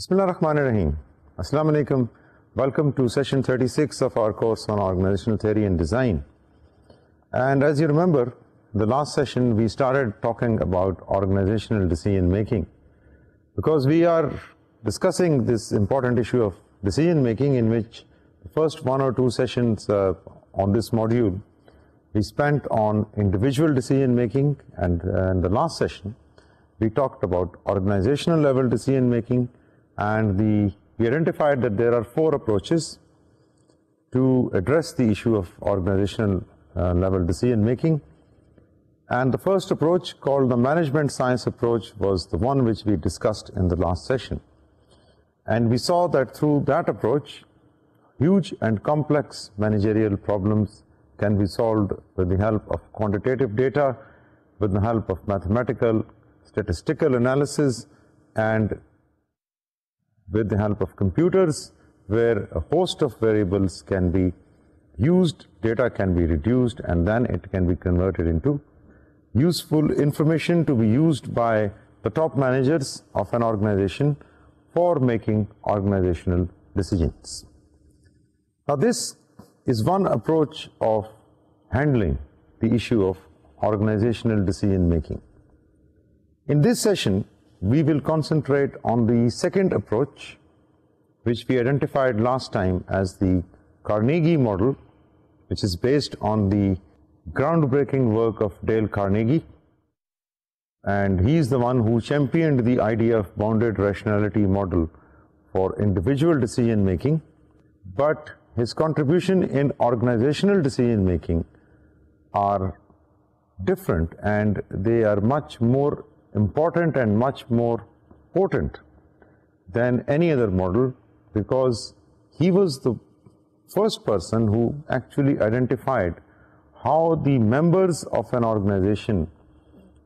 Bismillahirrahmanirrahim. Assalamu alaikum. Welcome to session 36 of our course on organizational theory and design. And as you remember, the last session we started talking about organizational decision making, because we are discussing this important issue of decision making, in which the first one or two sessions on this module we spent on individual decision making, and in the last session we talked about organizational level decision making, and we identified that there are four approaches to address the issue of organizational level decision making. And the first approach, called the management science approach, was the one which we discussed in the last session. And we saw that through that approach, huge and complex managerial problems can be solved with the help of quantitative data, with the help of mathematical, statistical analysis, and with the help of computers, where a host of variables can be used, data can be reduced, and then it can be converted into useful information to be used by the top managers of an organization for making organizational decisions. Now, this is one approach of handling the issue of organizational decision making. In this session, we will concentrate on the second approach, which we identified last time as the Carnegie model, which is based on the groundbreaking work of Dale Carnegie. And he is the one who championed the idea of bounded rationality model for individual decision making, but his contribution in organizational decision making are different, and they are much more important and much more potent than any other model, because he was the first person who actually identified how the members of an organization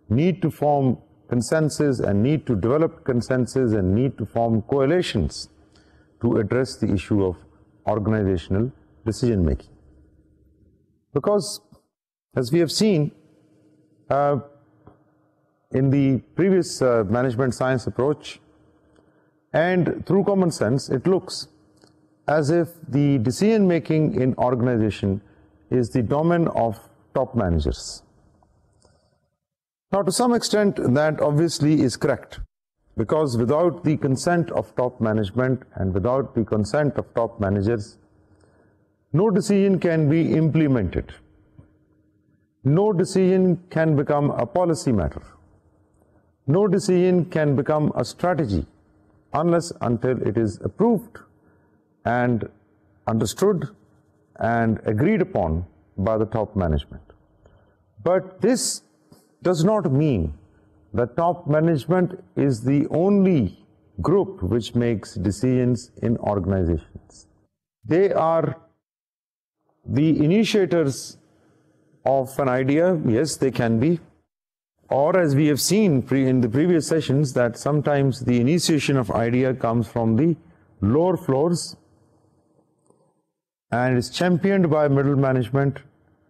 need to form consensus and need to develop consensus and need to form coalitions to address the issue of organizational decision making. Because, as we have seen in the previous management science approach, and through common sense, it looks as if the decision making in organization is the domain of top managers. Now, to some extent, that obviously is correct, because without the consent of top management and without the consent of top managers, no decision can be implemented. No decision can become a policy matter. No decision can become a strategy unless until it is approved and understood and agreed upon by the top management. But this does not mean that top management is the only group which makes decisions in organizations. They are the initiators of an idea. Yes, they can be. Or, as we have seen in the previous sessions, that sometimes the initiation of idea comes from the lower floors and is championed by middle management,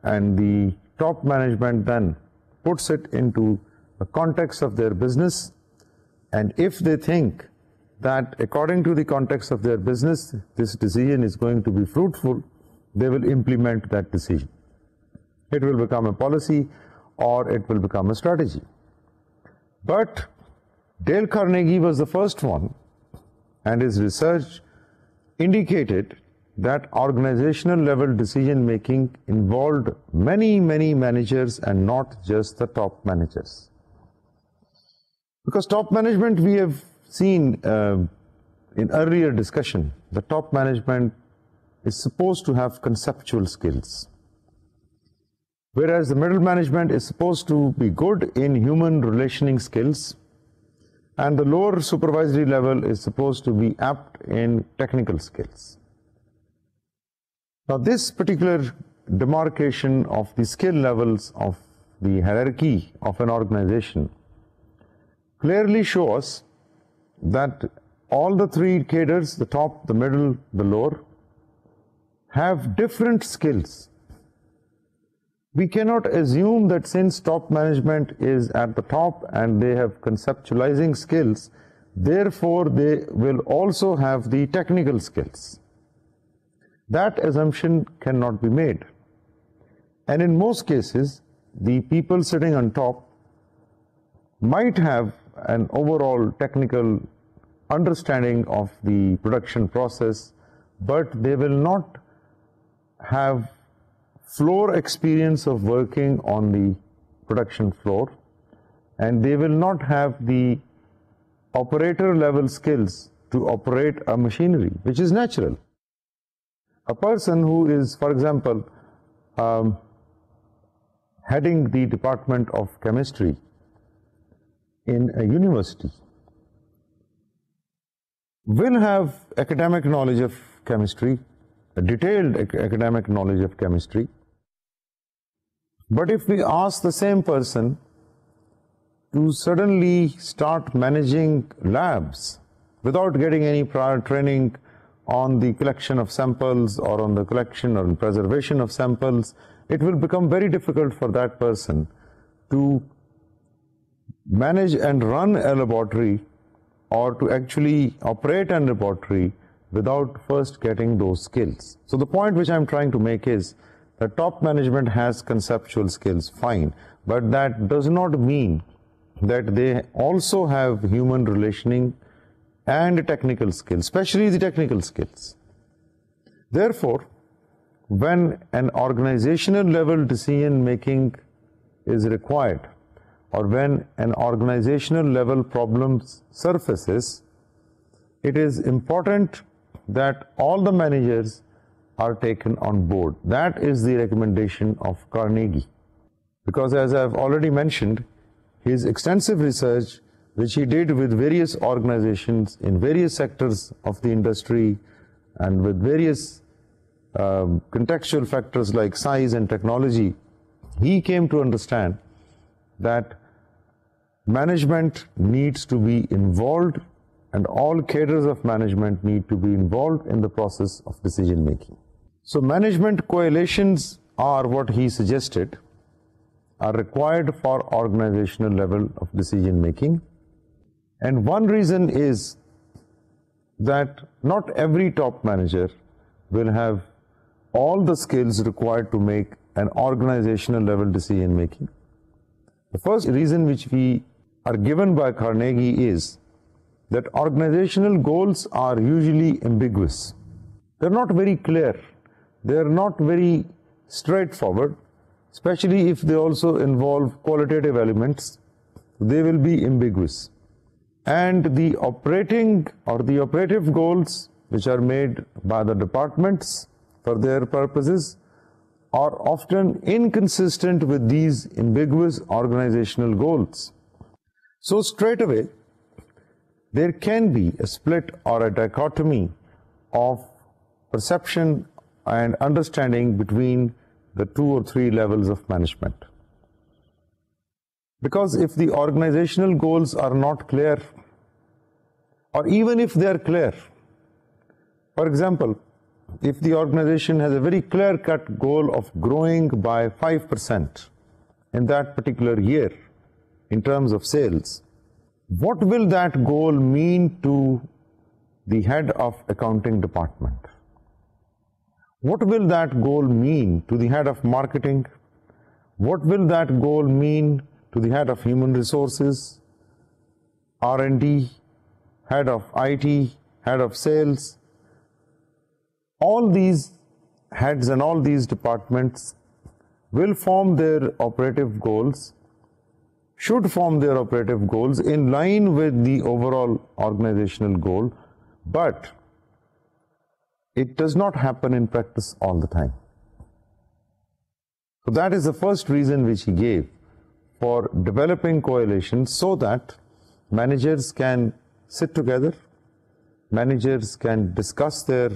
and the top management then puts it into the context of their business, and if they think that according to the context of their business this decision is going to be fruitful, they will implement that decision. It will become a policy or it will become a strategy. But Dale Carnegie was the first one, and his research indicated that organizational level decision making involved many managers and not just the top managers. Because top management, we have seen in earlier discussion, the top management is supposed to have conceptual skills, whereas the middle management is supposed to be good in human relationing skills, and the lower supervisory level is supposed to be apt in technical skills. Now, this particular demarcation of the skill levels of the hierarchy of an organization clearly shows that all the three cadres, the top, the middle, the lower, have different skills. We cannot assume that since top management is at the top and they have conceptualizing skills, therefore they will also have the technical skills. That assumption cannot be made. And in most cases, the people sitting on top might have an overall technical understanding of the production process, but they will not have floor experience of working on the production floor, and they will not have the operator level skills to operate a machinery, which is natural. A person who is, for example, heading the department of chemistry in a university will have academic knowledge of chemistry, a detailed academic knowledge of chemistry. But if we ask the same person to suddenly start managing labs without getting any prior training on the collection of samples or on the collection or preservation of samples, it will become very difficult for that person to manage and run a laboratory or to actually operate a laboratory without first getting those skills. So the point which I'm trying to make is that top management has conceptual skills, fine, but that does not mean that they also have human relationing and technical skills, especially the technical skills. Therefore, when an organizational level decision making is required, or when an organizational level problem surfaces, it is important that all the managers are taken on board. That is the recommendation of Carnegie. Because as I've already mentioned, his extensive research, which he did with various organizations in various sectors of the industry and with various contextual factors like size and technology, he came to understand that management needs to be involved and all cadres of management need to be involved in the process of decision making. So management coalitions are what he suggested are required for organizational level of decision making. And one reason is that not every top manager will have all the skills required to make an organizational level decision making. The first reason which we are given by Carnegie is that organizational goals are usually ambiguous. They're not very clear. They're not very straightforward, especially if they also involve qualitative elements. They will be ambiguous. And the operating or the operative goals which are made by the departments for their purposes are often inconsistent with these ambiguous organizational goals. So straight away, there can be a split or a dichotomy of perception and understanding between the 2 or 3 levels of management. Because if the organizational goals are not clear, or even if they are clear, for example, if the organization has a very clear-cut goal of growing by 5% in that particular year in terms of sales, what will that goal mean to the head of accounting department? What will that goal mean to the head of marketing? What will that goal mean to the head of human resources, R&D, head of IT, head of sales? All these heads and all these departments will form their operative goals, should form their operative goals in line with the overall organizational goal, but it does not happen in practice all the time. So that is the first reason which he gave for developing coalitions, so that managers can sit together, managers can discuss their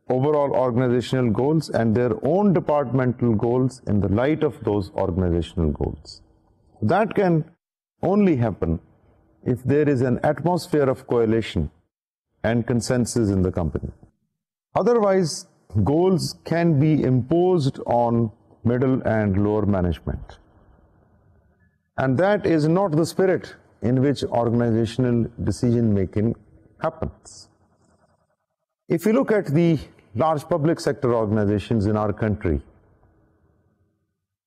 overall organizational goals and their own departmental goals in the light of those organizational goals. That can only happen if there is an atmosphere of coalition and consensus in the company. Otherwise, goals can be imposed on middle and lower management. And that is not the spirit in which organizational decision making happens. If you look at the large public sector organizations in our country,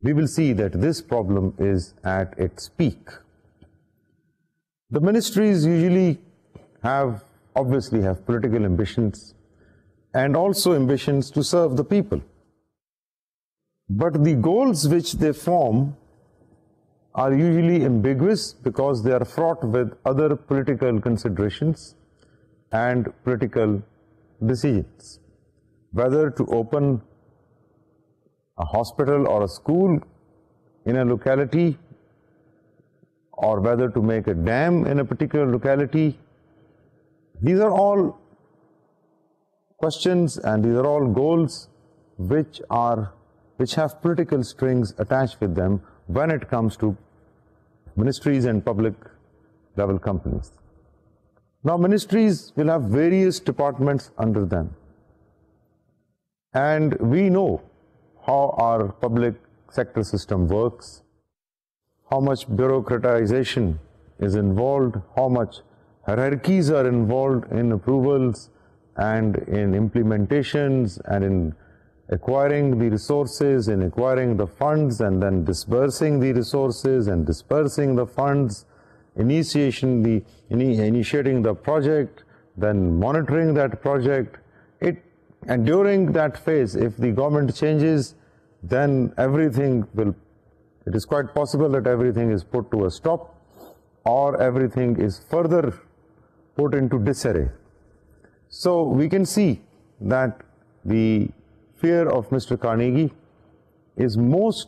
we will see that this problem is at its peak. The ministries usually obviously have political ambitions and also ambitions to serve the people. But the goals which they form are usually ambiguous because they are fraught with other political considerations and political decisions. Whether to open a hospital or a school in a locality, or whether to make a dam in a particular locality, these are all questions and these are all goals which have political strings attached with them when it comes to ministries and public level companies. Now, ministries will have various departments under them, and we know how our public sector system works, how much bureaucratization is involved, how much hierarchies are involved in approvals and in implementations and in acquiring the resources, in acquiring the funds and then disbursing the resources and dispersing the funds, initiating the project, then monitoring that project. And during that phase, if the government changes, then it is quite possible that everything is put to a stop or everything is further put into disarray. So we can see that the fear of Mr. Carnegie is most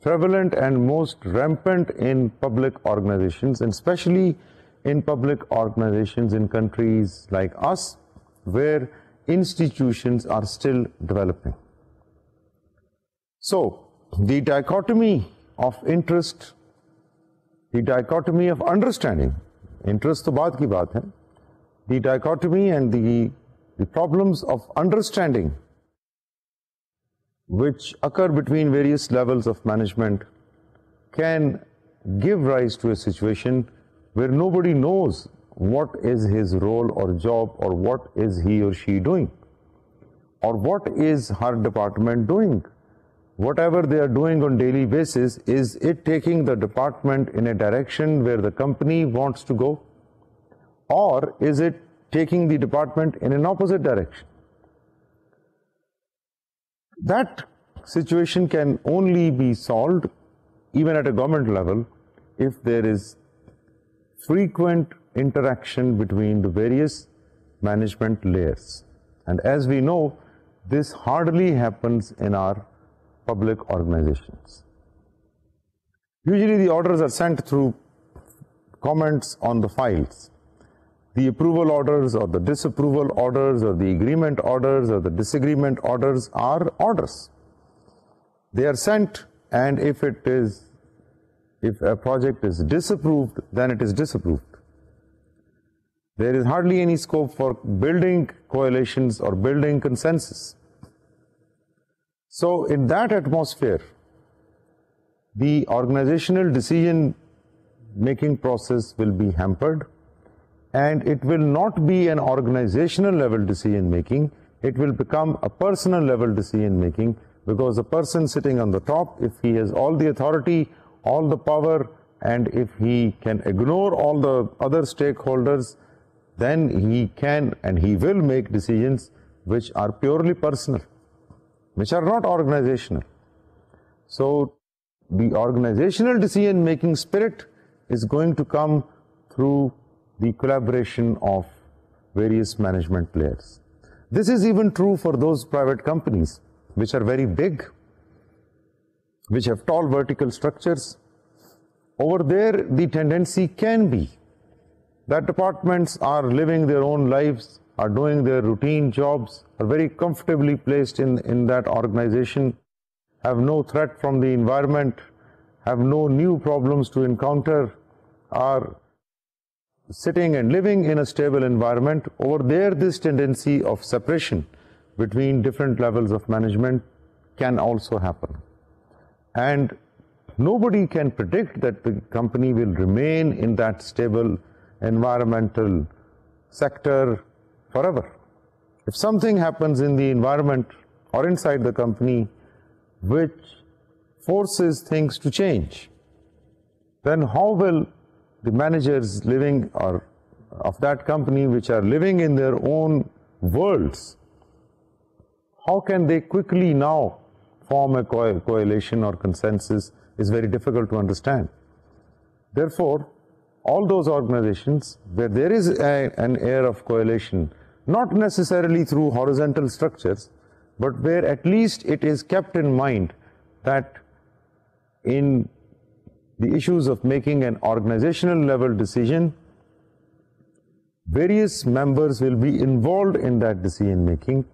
prevalent and most rampant in public organizations, and especially in public organizations in countries like us, where institutions are still developing. So, the dichotomy of interest, the dichotomy of understanding, interest to baat ki baat hai, the dichotomy and the problems of understanding which occur between various levels of management can give rise to a situation where nobody knows what is his role or job, or what is he or she doing, or what is her department doing. Whatever they are doing on daily basis, is it taking the department in a direction where the company wants to go, or is it taking the department in an opposite direction? That situation can only be solved, even at a government level, if there is frequent interaction between the various management layers. And as we know, this hardly happens in our public organizations. Usually the orders are sent through comments on the files. The approval orders or the disapproval orders or the agreement orders or the disagreement orders are orders. They are sent, and if a project is disapproved, then it is disapproved. There is hardly any scope for building coalitions or building consensus. So in that atmosphere, the organizational decision-making process will be hampered, and it will not be an organizational level decision-making, it will become a personal level decision-making, because the person sitting on the top, if he has all the authority, all the power, and if he can ignore all the other stakeholders, then he can and he will make decisions which are purely personal, which are not organizational. So the organizational decision-making spirit is going to come through the collaboration of various management layers. This is even true for those private companies which are very big, which have tall vertical structures. Over there, the tendency can be that departments are living their own lives, are doing their routine jobs, are very comfortably placed in that organization, have no threat from the environment, have no new problems to encounter, are sitting and living in a stable environment. Over there, this tendency of separation between different levels of management can also happen. And nobody can predict that the company will remain in that stable environmental sector forever. If something happens in the environment or inside the company which forces things to change, then how will the managers living or of that company, which are living in their own worlds, how can they quickly now form a coalition or consensus is very difficult to understand. Therefore, all those organizations where there is an air of coalition, not necessarily through horizontal structures, but where at least it is kept in mind that in the issues of making an organizational level decision, various members will be involved in that decision making.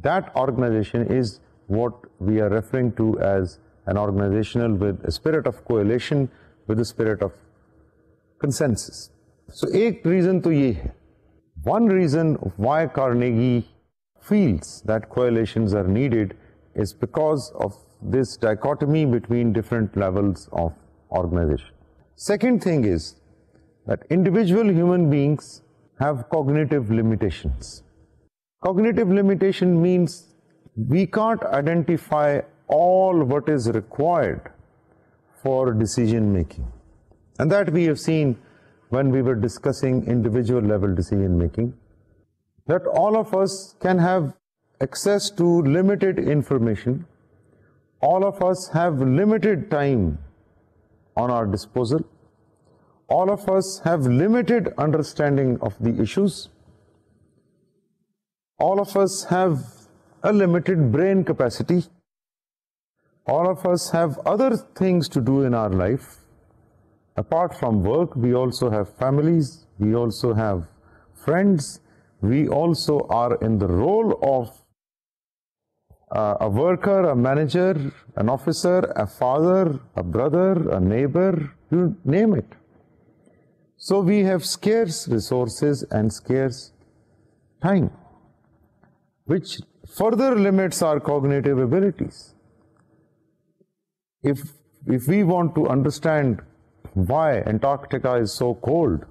That organization is what we are referring to as an organizational with a spirit of coalition, with a spirit of consensus. So, एक reason तो ये है. One reason why Carnegie feels that coalitions are needed is because of this dichotomy between different levels of organization. Second thing is that individual human beings have cognitive limitations. Cognitive limitation means we can't identify all what is required for decision making. And that we have seen when we were discussing individual level decision making, that all of us can have access to limited information. All of us have limited time on our disposal. All of us have limited understanding of the issues. All of us have a limited brain capacity. All of us have other things to do in our life. Apart from work, we also have families, we also have friends, we also are in the role of a worker, a manager, an officer, a father, a brother, a neighbor, you name it. So we have scarce resources and scarce time, which further limits our cognitive abilities. If we want to understand why Antarctica is so cold,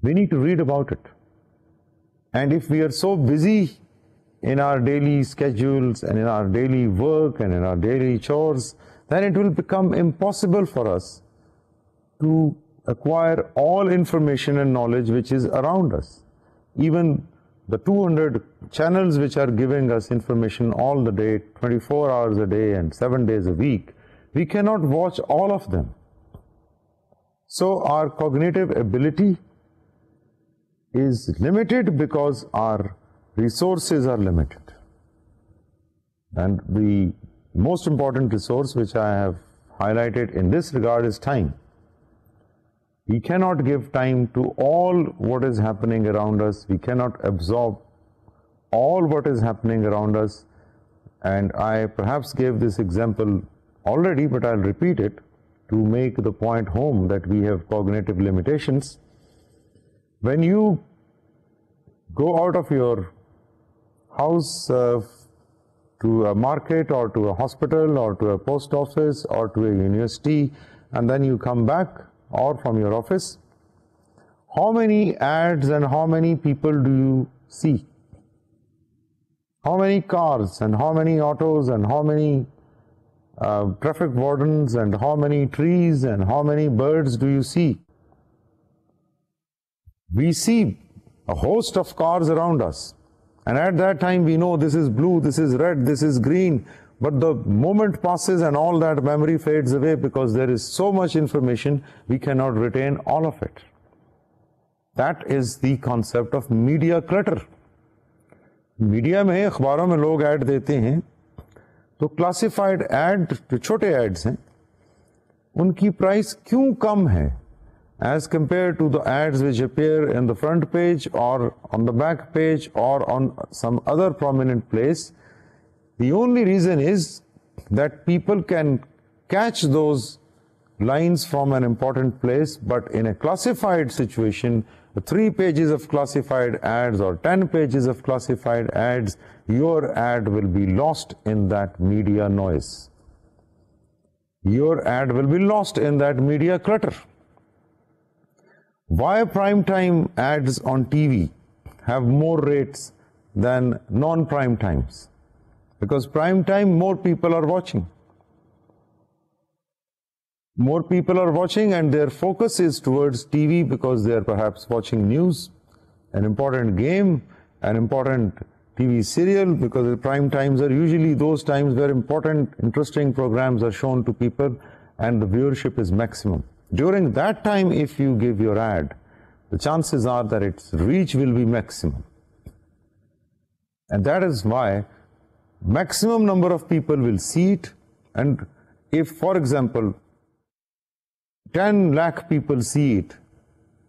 we need to read about it. And if we are so busy in our daily schedules and in our daily work and in our daily chores, then it will become impossible for us to acquire all information and knowledge which is around us. Even the 200 channels which are giving us information all the day, 24 hours a day and 7 days a week, we cannot watch all of them. So our cognitive ability is limited because our resources are limited. And the most important resource which I have highlighted in this regard is time. We cannot give time to all what is happening around us. We cannot absorb all what is happening around us. And I perhaps gave this example already, but I'll repeat it to make the point home that we have cognitive limitations. When you go out of your house to a market or to a hospital or to a post office or to a university, and then you come back or from your office, how many ads and how many people do you see? How many cars and how many autos and how many traffic wardens and how many trees and how many birds do you see? We see a host of cars around us, and at that time we know this is blue, this is red, this is green, but the moment passes and all that memory fades away because there is so much information we cannot retain all of it. That is the concept of media clutter. Media में अखबारों में लोग add देते हैं, तो classified add जो छोटे ads हैं उनकी प्राइस क्यों कम है as compared to the ads which appear in the front page or on the back page or on some other prominent place? The only reason is that people can catch those lines from an important place, but in a classified situation, 3 pages of classified ads or 10 pages of classified ads, your ad will be lost in that media noise. your ad will be lost in that media clutter. Why primetime ads on TV have more rates than non-prime times? Because prime time, more people are watching. More people are watching and their focus is towards TV because they are perhaps watching news, an important game, an important TV serial, because the prime times are usually those times where important, interesting programs are shown to people and the viewership is maximum. During that time, if you give your ad, the chances are that its reach will be maximum. And that is why maximum number of people will see it. And if, for example, 10 lakh people see it,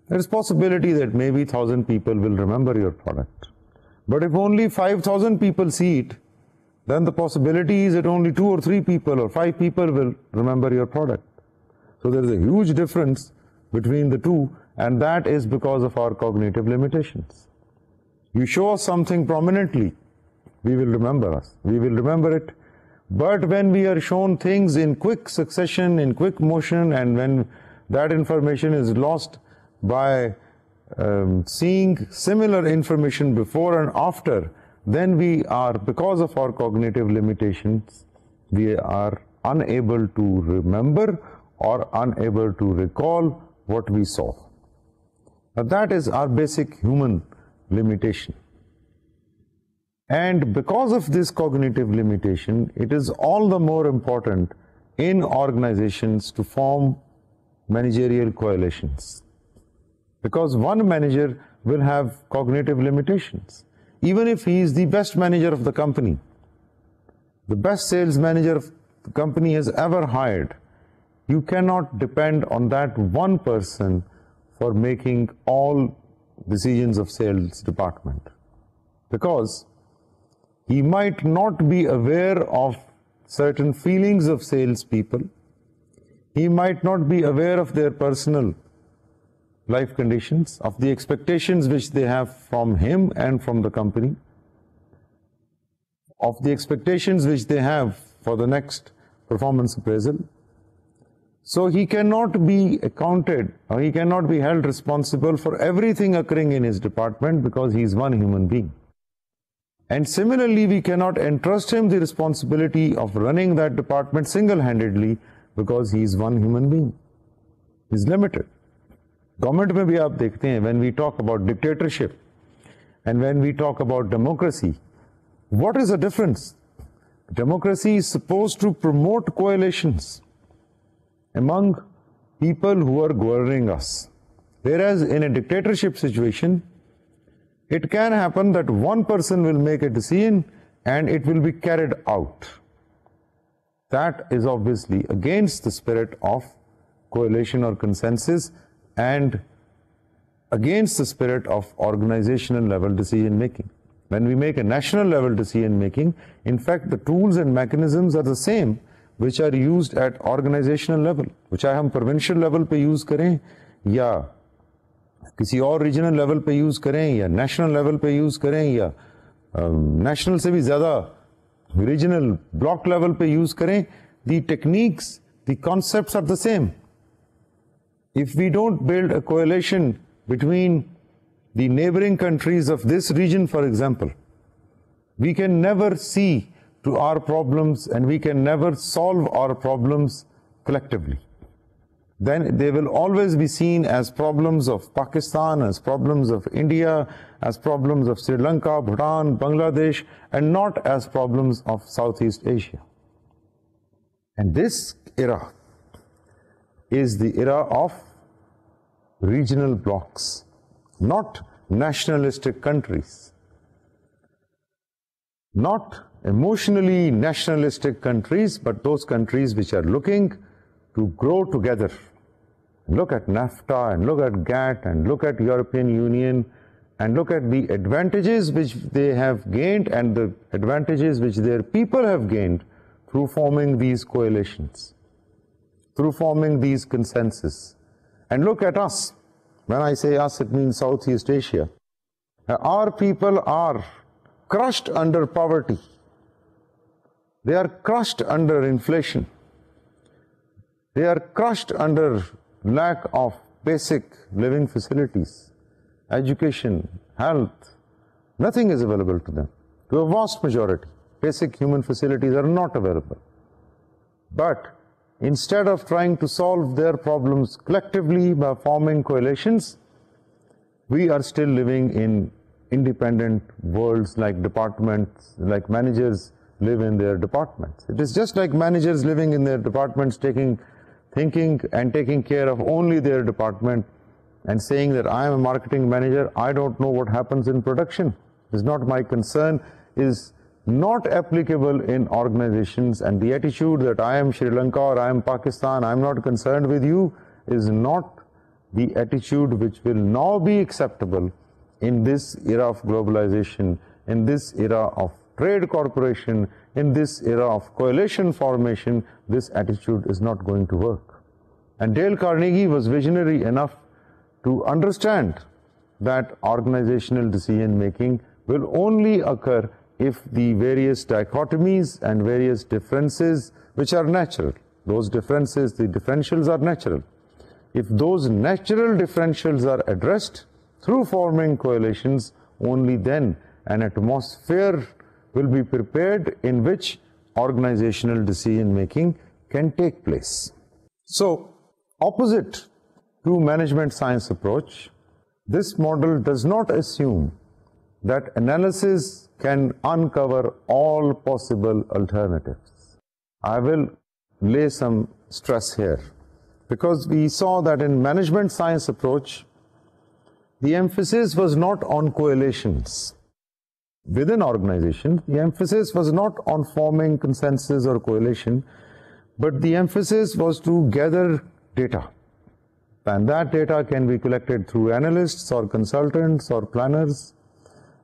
there is possibility that maybe 1,000 people will remember your product. But if only 5,000 people see it, then the possibility is that only 2 or 3 people or 5 people will remember your product. So there is a huge difference between the two, and that is because of our cognitive limitations. You show us something prominently, we will remember us, we will remember it. But when we are shown things in quick succession, in quick motion, and when that information is lost by seeing similar information before and after, then we are, because of our cognitive limitations, we are unable to remember or unable to recall what we saw. Now that is our basic human limitation. And because of this cognitive limitation, it is all the more important in organizations to form managerial coalitions. Because one manager will have cognitive limitations. Even if he is the best manager of the company, the best sales manager of the company has ever hired, you cannot depend on that one person for making all decisions of sales department. Because he might not be aware of certain feelings of salespeople. He might not be aware of their personal life conditions, of the expectations which they have from him and from the company, of the expectations which they have for the next performance appraisal. So he cannot be accounted, or he cannot be held responsible for everything occurring in his department because he is one human being. And similarly, we cannot entrust him the responsibility of running that department single-handedly because he is one human being. He is limited. Government mein bhi aap dekhte hain, when we talk about dictatorship and when we talk about democracy, what is the difference? Democracy is supposed to promote coalitions among people who are governing us. Whereas in a dictatorship situation, it can happen that one person will make a decision and it will be carried out. That is obviously against the spirit of coalition or consensus and against the spirit of organizational level decision making. When we make a national level decision making, in fact the tools and mechanisms are the same which are used at organizational level, which चाहे हम provincial level पे use करें या किसी और regional level पे use करें या नेशनल लेवल पे यूज करें या नेशनल से भी ज्यादा रीजनल ब्लॉक लेवल पे यूज करें, the techniques, the concepts are the same. If we don't build a coalition between the neighboring countries of this region, for example, we can never see to our problems and we can never solve our problems collectively. Then they will always be seen as problems of Pakistan, as problems of India, as problems of Sri Lanka, Bhutan, Bangladesh, and not as problems of Southeast Asia. And this era is the era of regional blocks, not nationalistic countries, not emotionally nationalistic countries, but those countries which are looking to grow together. Look at NAFTA and look at GATT and look at European Union and look at the advantages which they have gained and the advantages which their people have gained through forming these coalitions, through forming these consensus. And look at us. When I say us, it means Southeast Asia. Our people are crushed under poverty. They are crushed under inflation. They are crushed under lack of basic living facilities, education, health. Nothing is available to them. To a vast majority, basic human facilities are not available. But instead of trying to solve their problems collectively by forming coalitions, we are still living in independent worlds like departments, like managers live in their departments. It is just like managers living in their departments, thinking and taking care of only their department and saying that I am a marketing manager, I don't know what happens in production. It's not my concern, is not applicable in organizations, and the attitude that I am Sri Lanka or I am Pakistan, I am not concerned with you, is not the attitude which will now be acceptable in this era of globalization, in this era of trade corporation, in this era of coalition formation. This attitude is not going to work. And Dale Carnegie was visionary enough to understand that organizational decision making will only occur if the various dichotomies and various differences, which are natural, those differences, the differentials are natural. If those natural differentials are addressed through forming coalitions, only then an atmosphere will be prepared in which organizational decision making can take place. So, opposite to management science approach, this model does not assume that analysis can uncover all possible alternatives. I will lay some stress here, because we saw that in management science approach, the emphasis was not on coalitions. Within organizations, the emphasis was not on forming consensus or coalition, but the emphasis was to gather data. And that data can be collected through analysts or consultants or planners.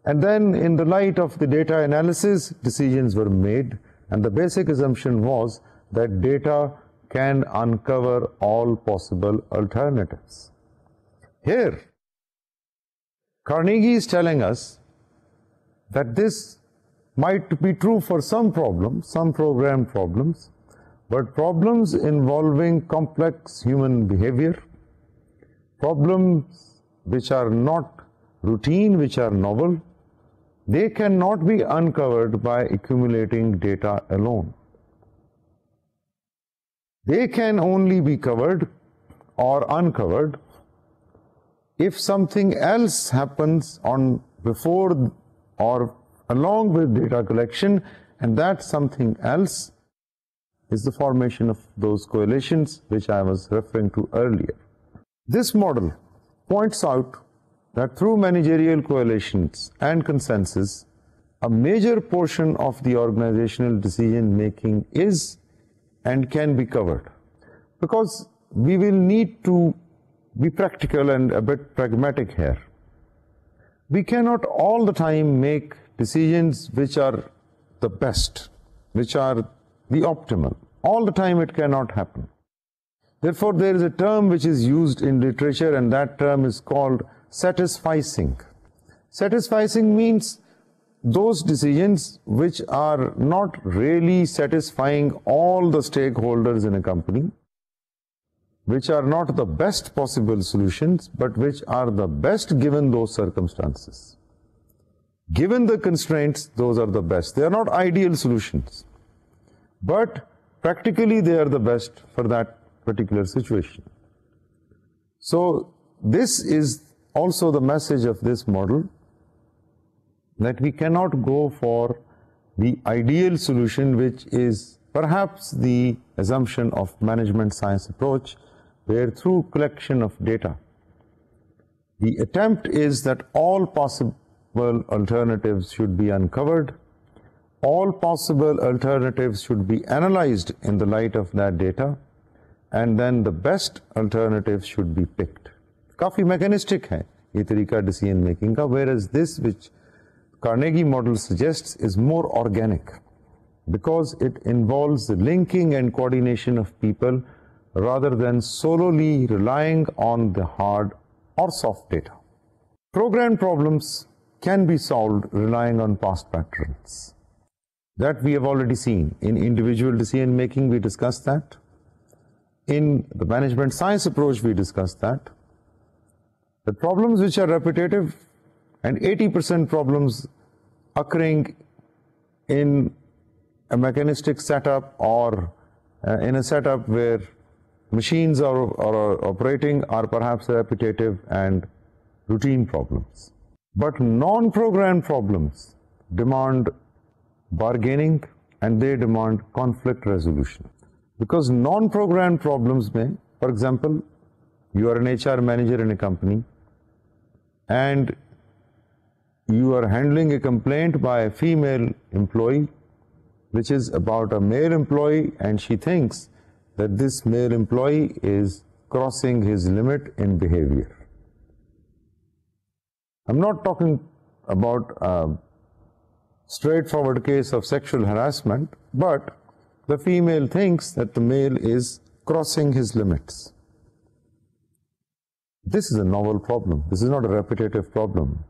And then in the light of the data analysis, decisions were made, and the basic assumption was that data can uncover all possible alternatives. Here, Carnegie is telling us that this might be true for some problems, some program problems, but problems involving complex human behavior, problems which are not routine, which are novel, they cannot be uncovered by accumulating data alone. They can only be covered or uncovered if something else happens on before or along with data collection, and that something else is the formation of those coalitions which I was referring to earlier. This model points out that through managerial coalitions and consensus, a major portion of the organizational decision making is and can be covered. Because we will need to be practical and a bit pragmatic here. We cannot all the time make decisions which are the best, which are the optimal. All the time it cannot happen. Therefore, there is a term which is used in literature, and that term is called satisficing. Satisficing means those decisions which are not really satisfying all the stakeholders in a company, which are not the best possible solutions, but which are the best given those circumstances. Given the constraints, those are the best. They are not ideal solutions, but practically they are the best for that particular situation. So this is also the message of this model, that we cannot go for the ideal solution, which is perhaps the assumption of management science approach, where through collection of data, the attempt is that all possible alternatives should be uncovered, all possible alternatives should be analyzed in the light of that data, and then the best alternatives should be picked. काफी mechanistic है ये तरीका decision making का, whereas this which Carnegie model suggests is more organic, because it involves the linking and coordination of people rather than solely relying on the hard or soft data. Program problems can be solved relying on past patterns. That we have already seen. In individual decision making, we discussed that. In the management science approach, we discussed that. The problems which are repetitive, and 80% problems occurring in a mechanistic setup or in a setup where machines are operating, are perhaps repetitive and routine problems. But non-programmed problems demand bargaining and they demand conflict resolution. Because non-programmed problems may, for example, you are an HR manager in a company and you are handling a complaint by a female employee which is about a male employee, and she thinks that this male employee is crossing his limit in behavior. I'm not talking about a straightforward case of sexual harassment, but the female thinks that the male is crossing his limits. This is a novel problem. This is not a repetitive problem.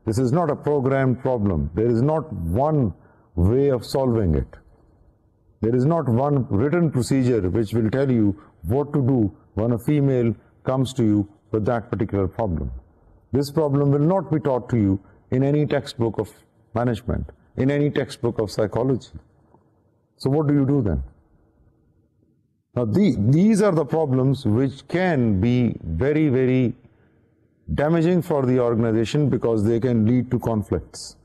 This is not a programmed problem. There is not one way of solving it. There is not one written procedure which will tell you what to do when a female comes to you with that particular problem. This problem will not be taught to you in any textbook of management, in any textbook of psychology. So what do you do then? Now these are the problems which can be very, very damaging for the organization because they can lead to conflicts.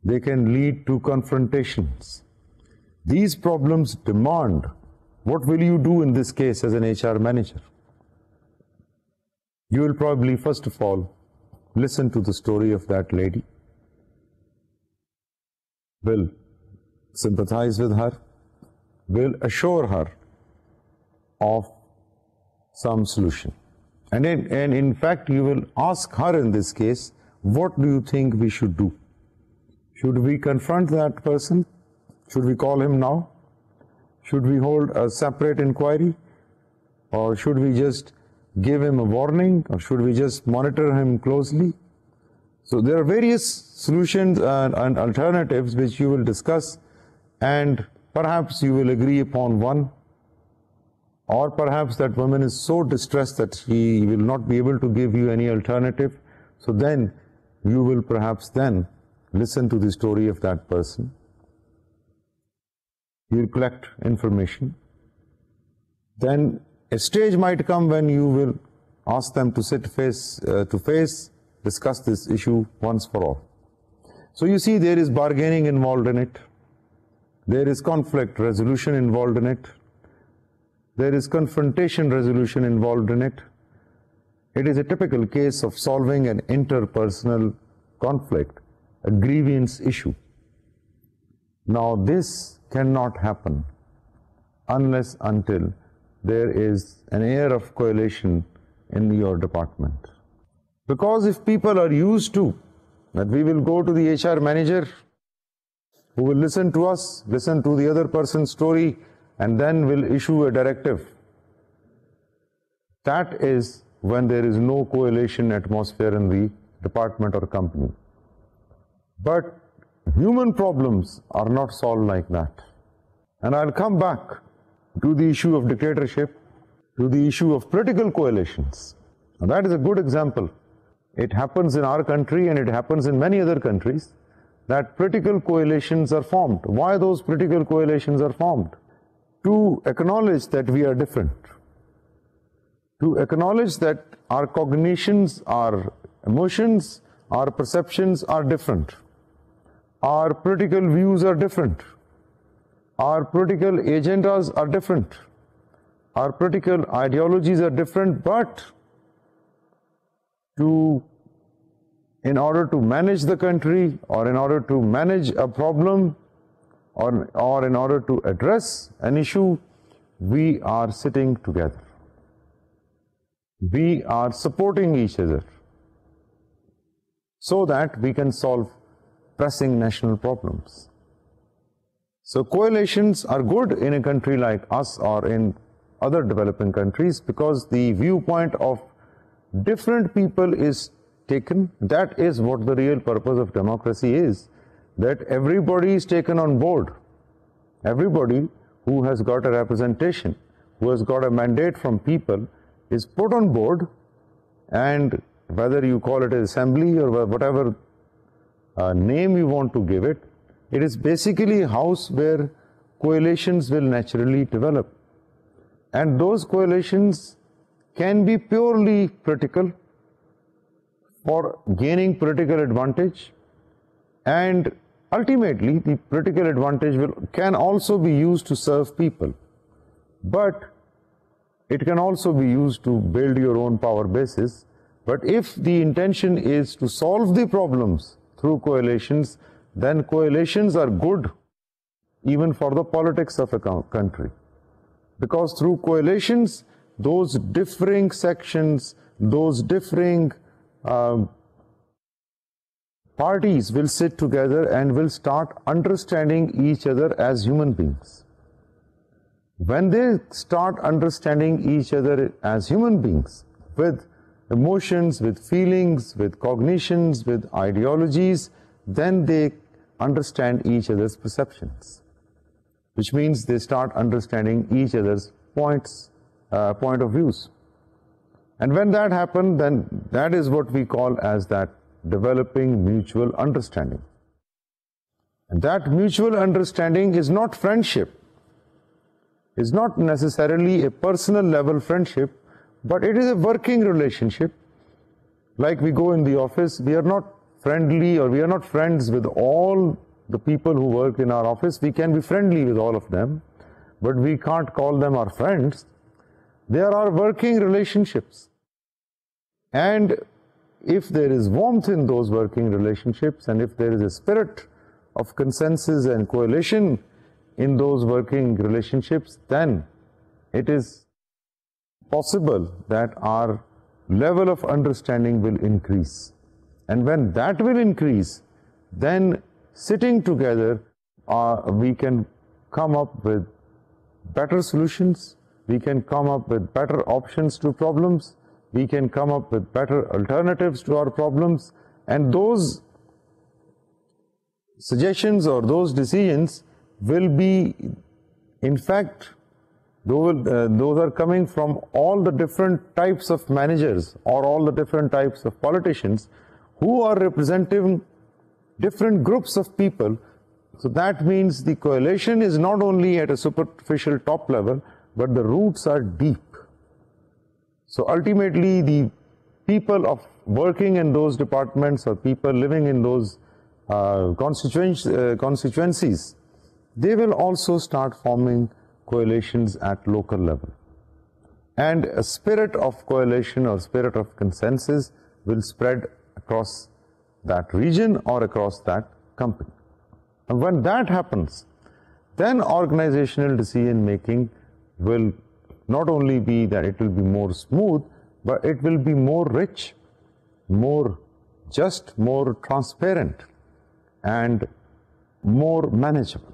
They can lead to confrontations. These problems demand, what will you do in this case as an HR manager? You will probably, first of all, listen to the story of that lady, will sympathize with her, will assure her of some solution. And in fact, you will ask her in this case, what do you think we should do? Should we confront that person? Should we call him now? Should we hold a separate inquiry? Or should we just give him a warning? Or should we just monitor him closely? So there are various solutions and alternatives which you will discuss, and perhaps you will agree upon one, or perhaps that woman is so distressed that she will not be able to give you any alternative. So then you will perhaps then listen to the story of that person. You will collect information. Then a stage might come when you will ask them to sit face to face, discuss this issue once for all. So you see, there is bargaining involved in it. There is conflict resolution involved in it. There is confrontation resolution involved in it. It is a typical case of solving an interpersonal conflict, a grievance issue. Now this cannot happen unless until there is an air of coalition in your department. Because if people are used to that we will go to the HR manager who will listen to us, listen to the other person's story, and then will issue a directive, that is when there is no coalition atmosphere in the department or company. But human problems are not solved like that. And I'll come back to the issue of dictatorship, to the issue of political coalitions. Now that is a good example. It happens in our country and it happens in many other countries that political coalitions are formed. Why those political coalitions are formed? To acknowledge that we are different. To acknowledge that our cognitions, our emotions, our perceptions are different. Our political views are different. Our political agendas are different. Our political ideologies are different, but in order to manage the country, or in order to manage a problem, or in order to address an issue, we are sitting together. We are supporting each other so that we can solve pressing national problems. So coalitions are good in a country like us or in other developing countries because the viewpoint of different people is taken. That is what the real purpose of democracy is, that everybody is taken on board. Everybody who has got a representation, who has got a mandate from people is put on board, and whether you call it an assembly or whatever name you want to give it, it is basically a house where coalitions will naturally develop. And those coalitions can be purely political for gaining political advantage, and ultimately the political advantage can also be used to serve people, but it can also be used to build your own power bases. But if the intention is to solve the problems through coalitions, then coalitions are good even for the politics of a country, because through coalitions, those differing sections, those differing parties will sit together and will start understanding each other as human beings. When they start understanding each other as human beings, with emotions, with feelings, with cognitions, with ideologies, then they understand each other's perceptions, which means they start understanding each other's point of views. And when that happens, then that is what we call as that developing mutual understanding. And that mutual understanding is not friendship, is not necessarily a personal level friendship, but it is a working relationship. Like we go in the office, we are not friendly or we are not friends with all the people who work in our office. We can be friendly with all of them, but we can't call them our friends. They are our working relationships. And if there is warmth in those working relationships, and if there is a spirit of consensus and coalition in those working relationships, then it is possible that our level of understanding will increase. And when that will increase, then sitting together, we can come up with better solutions, we can come up with better options to problems, we can come up with better alternatives to our problems, and those suggestions or those decisions will be, in fact, those are coming from all the different types of managers or all the different types of politicians who are representing different groups of people. So that means the coalition is not only at a superficial top level, but the roots are deep. So ultimately, the people of working in those departments or people living in those constituencies, they will also start forming coalitions at local level. And a spirit of coalition or spirit of consensus will spread across that region or across that company. And when that happens, then organizational decision making will not only be that it will be more smooth, but it will be more rich, more just, more transparent, and more manageable.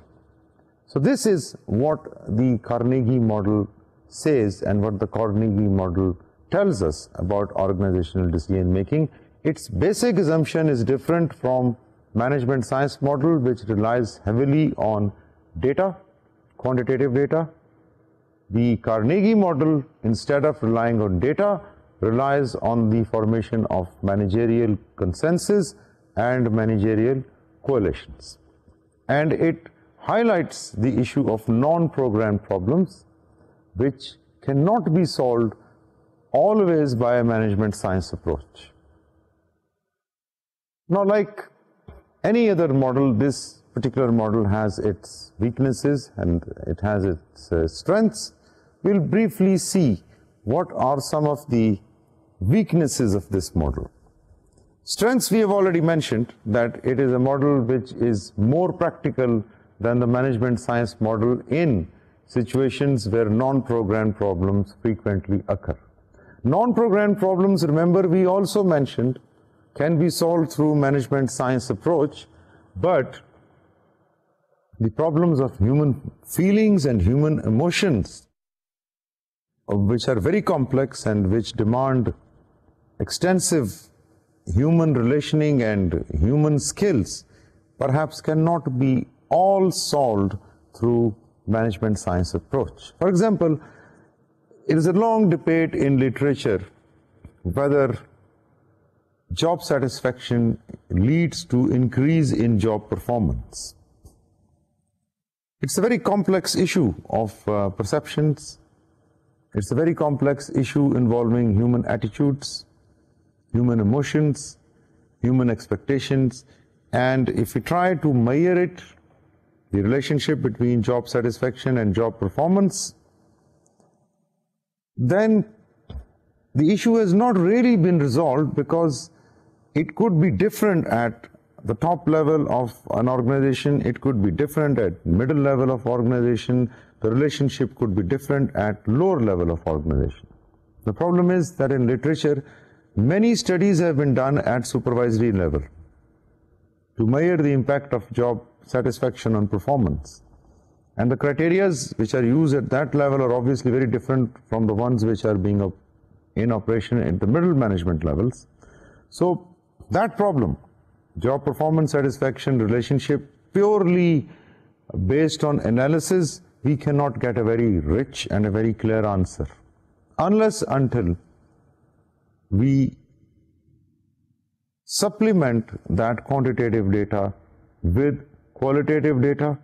So this is what the Carnegie model says and what the Carnegie model tells us about organizational decision making. Its basic assumption is different from management science model, which relies heavily on data, quantitative data. The Carnegie model, instead of relying on data, relies on the formation of managerial consensus and managerial coalitions. And it highlights the issue of non-programmed problems, which cannot be solved always by a management science approach. Now, like any other model, this particular model has its weaknesses and it has its strengths. We'll briefly see what are some of the weaknesses of this model. Strengths we have already mentioned, that it is a model which is more practical than the management science model in situations where non-programmed problems frequently occur. Non-programmed problems, remember, we also mentioned, can be solved through management science approach, but the problems of human feelings and human emotions, which are very complex and which demand extensive human relationing and human skills, perhaps cannot be all solved through management science approach. For example, It is a long debate in literature whether job satisfaction leads to increase in job performance. It's a very complex issue of perceptions. It's a very complex issue involving human attitudes, human emotions, human expectations, and if we try to measure it, the relationship between job satisfaction and job performance, then the issue has not really been resolved, because it could be different at the top level of an organization, it could be different at middle level of organization, the relationship could be different at lower level of organization. The problem is that in literature, many studies have been done at supervisory level to measure the impact of job satisfaction on performance. And the criteria which are used at that level are obviously very different from the ones which are being in operation at the middle management levels. So that problem, job performance satisfaction relationship, purely based on analysis, we cannot get a very rich and a very clear answer unless until we supplement that quantitative data with qualitative data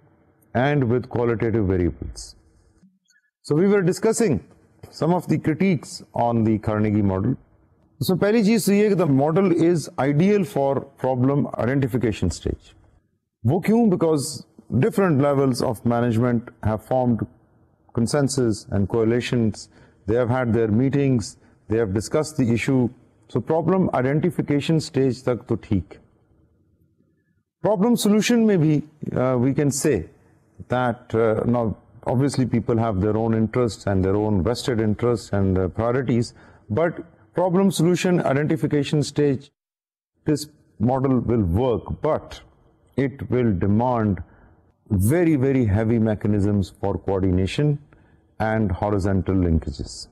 and with qualitative variables. So we were discussing some of the critiques on the Carnegie model. So पहली चीज तो ये कि the model is ideal for problem identification stage. वो क्यों? Because different levels of management have formed consensus and coalitions. They have had their meetings. They have discussed the issue. So problem identification stage तक तो ठीक. Problem solution में भी we can say that now obviously people have their own interests and their own vested interests and priorities, but problem solution identification stage, this model will work, but it will demand very, very heavy mechanisms for coordination and horizontal linkages.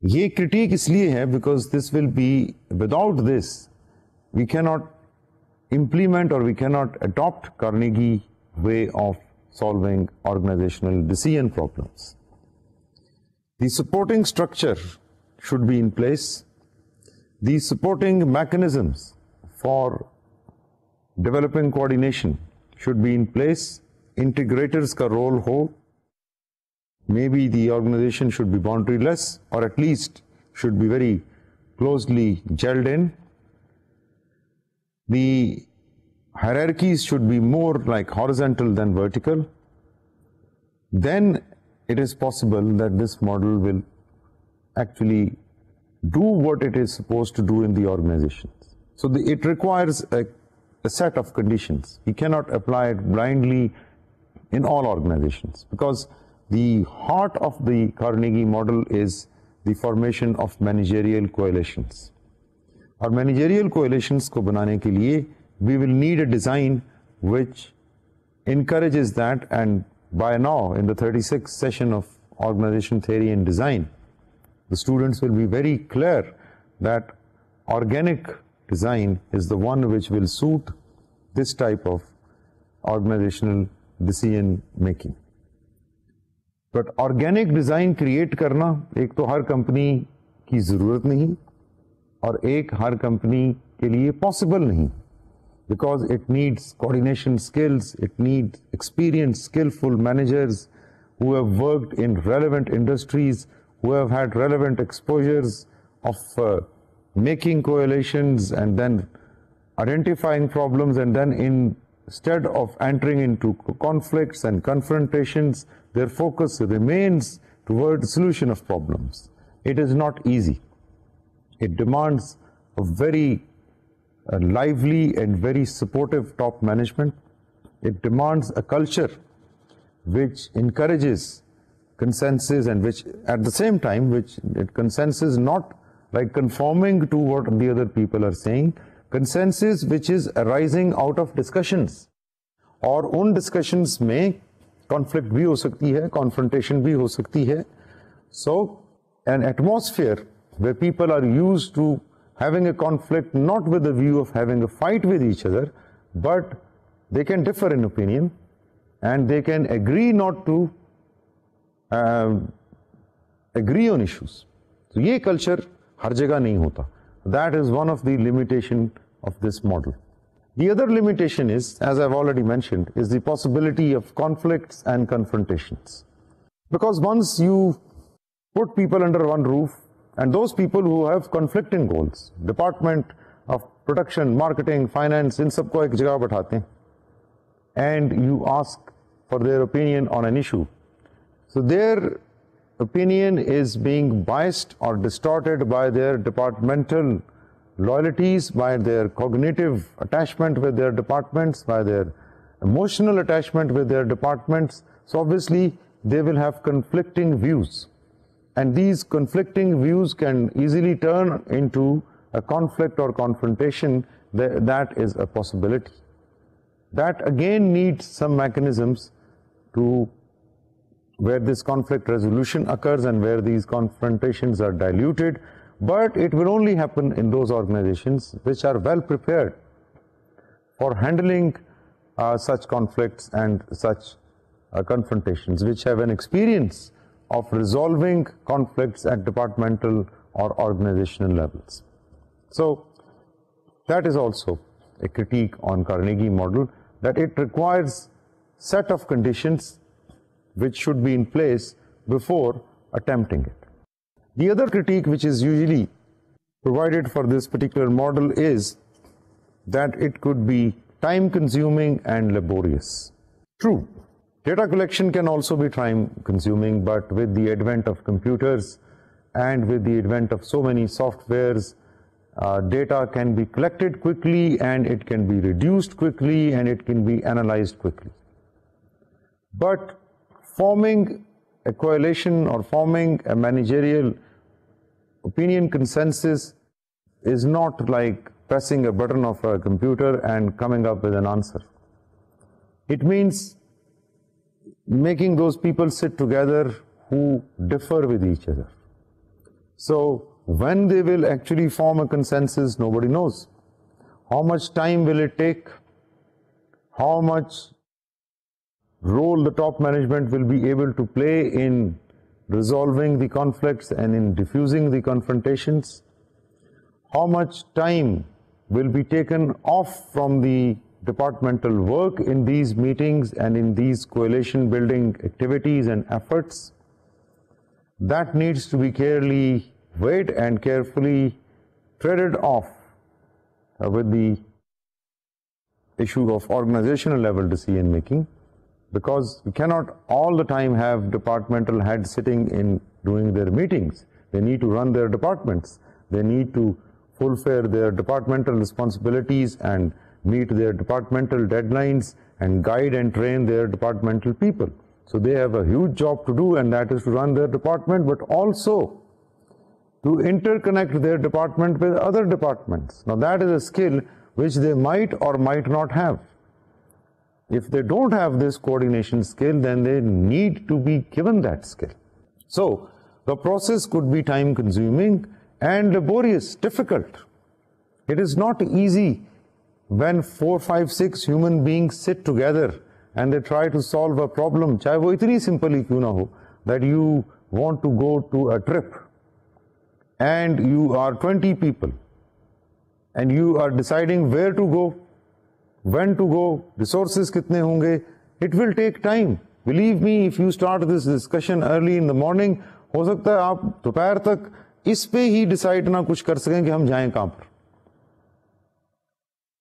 ये critique इसलिए है because this will be, without this, we cannot implement or we cannot adopt Carnegie way of solving organizational decision problems. The supporting structure should be in place. The supporting mechanisms for developing coordination should be in place. Integrators का role हो. Maybe the organization should be boundaryless, or at least should be very closely gelled in. The hierarchies should be more like horizontal than vertical. Then it is possible that this model will actually do what it is supposed to do in the organizations. So it requires a set of conditions. We cannot apply it blindly in all organizations, because the heart of the Carnegie model is the formation of managerial coalitions. और managerial coalitions को बनाने के लिए we will need a design which encourages that, and by now in the 36th session of organization theory and design, the students will be very clear that organic design is the one which will suit this type of organizational decision making. But organic design create करना एक तो हर company की ज़रूरत नहीं और एक हर company के लिए possible नहीं, because it needs coordination skills, it needs experienced, skillful managers who have worked in relevant industries, who have had relevant exposures of making coalitions and then identifying problems, and then instead of entering into conflicts and confrontations, their focus remains toward the solution of problems. It is not easy. It demands a very lively and very supportive top management. It demands a culture which encourages consensus, and which at the same time, which consensus not like conforming to what the other people are saying, consensus which is arising out of discussions. और उन discussions में conflict भी हो सकती है, confrontation भी हो सकती है. So an atmosphere where people are used to having a conflict not with the view of having a fight with each other, but they can differ in opinion and they can agree not to agree on issues. So ये culture हर जगह नहीं होता. That is one of the limitation of this model. The other limitation is, as I've already mentioned, is the possibility of conflicts and confrontations. Because once you put people under one roof, and those people who have conflicting goals, Department of Production, Marketing, Finance, इन सबको एक जगह बैठाते हैं, and you ask for their opinion on an issue. So their opinion is being biased or distorted by their departmental loyalties, by their cognitive attachment with their departments, by their emotional attachment with their departments. So obviously they will have conflicting views, and these conflicting views can easily turn into a conflict or confrontation. That is a possibility. That again needs some mechanisms to where this conflict resolution occurs and where these confrontations are diluted, but it will only happen in those organizations which are well prepared for handling such conflicts and such confrontations, which have an experience of resolving conflicts at departmental or organizational levels. So that is also a critique on Carnegie model, that it requires set of conditions which should be in place before attempting it. The other critique which is usually provided for this particular model is that it could be time consuming and laborious. True, data collection can also be time consuming, but with the advent of computers and with the advent of so many softwares, data can be collected quickly and it can be reduced quickly and it can be analyzed quickly. But forming a coalition or forming a managerial opinion consensus is not like pressing a button of a computer and coming up with an answer. It means making those people sit together who differ with each other. So when they will actually form a consensus, nobody knows. How much time will it take? How much role the top management will be able to play in resolving the conflicts and in diffusing the confrontations? How much time will be taken off from the departmental work in these meetings and in these coalition building activities and efforts? That needs to be carefully weighed and carefully traded off with the issue of organizational level decision making, because we cannot all the time have departmental heads sitting in doing their meetings. They need to run their departments. They need to fulfill their departmental responsibilities and meet their departmental deadlines and guide and train their departmental people. So they have a huge job to do, and that is to run their department, but also to interconnect their department with other departments. Now that is a skill which they might or might not have. If they don't have this coordination skill, then they need to be given that skill. So the process could be time consuming and laborious, difficult. It is not easy when 4, 5, 6 human beings sit together and they try to solve a problem, chahe wo itni simple hi kyun na ho, that you want to go to a trip and you are 20 people and you are deciding where to go, when to go, resources kitne honge. It will take time. Believe me, if you start this discussion early in the morning, हो सकता है आप दोपहर तक इस पे ही decide ना कुछ कर सकें कि हम जाएं कहां पर.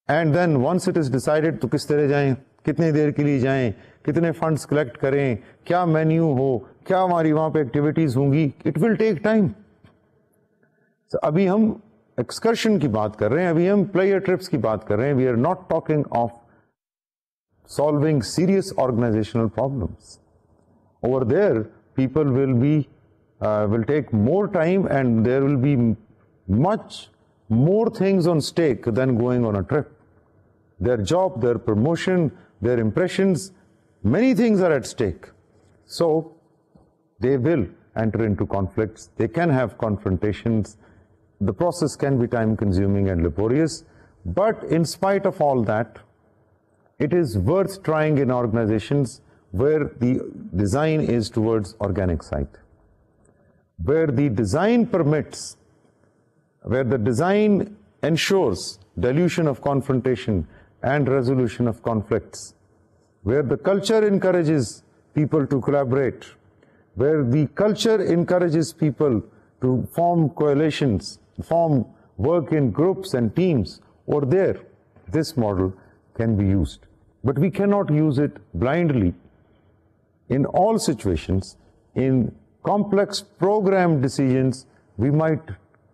And then once it is decided, तो किस तरह जाएं, कितने देर के लिए जाएं, कितने फंड्स कलेक्ट करें, क्या मेन्यू हो, क्या हमारी वहां पे एक्टिविटीज होंगी, इट विल टेक टाइम. अभी हम एक्सकर्शन की बात कर रहे हैं, अभी हम प्लेयर ट्रिप्स की बात कर रहे हैं. We are not talking of solving serious organizational problems. Over there, people will take more time and there will be much more things on stake than going on a trip. Their job, their promotion, their impressions, many things are at stake. So they will enter into conflicts. They can have confrontations. The process can be time consuming and laborious. But in spite of all that, it is worth trying in organizations where the design is towards organic side. where the design permits, where the design ensures dilution of confrontation and resolution of conflicts, where the culture encourages people to collaborate, where the culture encourages people to form coalitions, form work in groups and teams, over there, this model can be used. But we cannot use it blindly in all situations. In complex program decisions, we might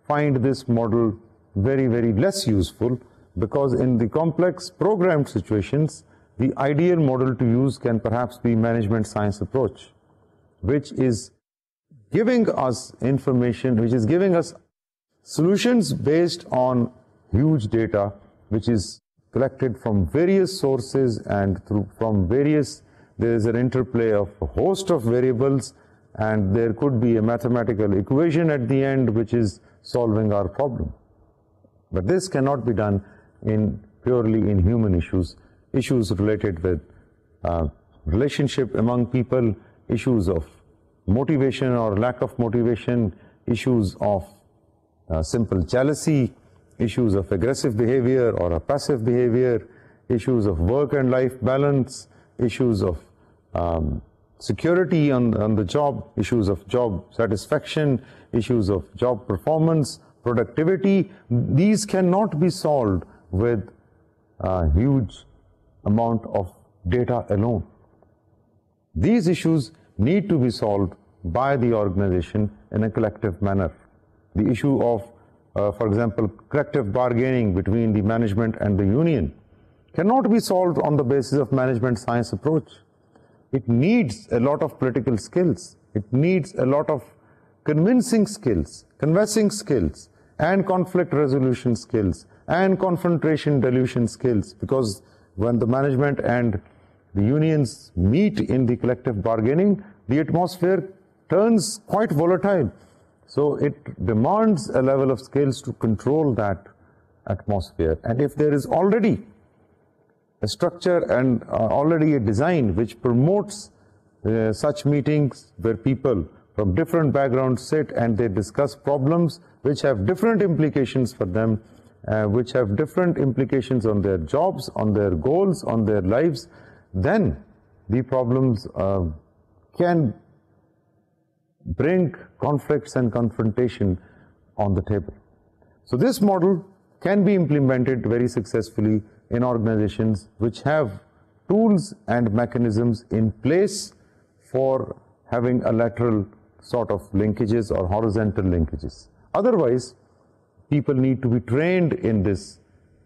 find this model very, very less useful, because in the complex programmed situations, the ideal model to use can perhaps be management science approach, which is giving us information, which is giving us solutions based on huge data, which is collected from various sources and from various, there is an interplay of a host of variables, and there could be a mathematical equation at the end which is solving our problem. But this cannot be done purely in human issues related with relationship among people, issues of motivation or lack of motivation, issues of simple jealousy, issues of aggressive behavior or a passive behavior, issues of work and life balance, issues of security on the job, issues of job satisfaction, issues of job performance, productivity. These cannot be solved with a huge amount of data alone. These issues need to be solved by the organization in a collective manner. The issue of, for example, collective bargaining between the management and the union cannot be solved on the basis of management science approach. It needs a lot of political skills. It needs a lot of convincing skills, convincing skills, and conflict resolution skills, and confrontation dilution skills, because when the management and the unions meet in the collective bargaining, the atmosphere turns quite volatile. So it demands a level of skills to control that atmosphere. And if there is already a structure and already a design which promotes such meetings where people from different backgrounds sit and they discuss problems which have different implications for them, which have different implications on their jobs, on their goals, on their lives, then the problems can bring conflicts and confrontation on the table. So this model can be implemented very successfully in organizations which have tools and mechanisms in place for having a lateral sort of linkages or horizontal linkages. Otherwise, people need to be trained in this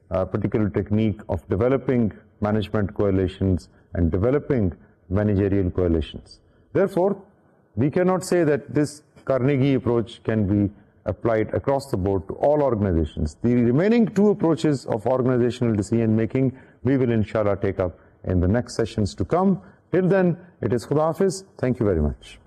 particular technique of developing management coalitions and developing managerial coalitions. Therefore, we cannot say that this Carnegie approach can be applied across the board to all organizations. The remaining two approaches of organizational decision making we will inshallah take up in the next sessions to come. Till then, it is Khuda Hafiz. Thank you very much.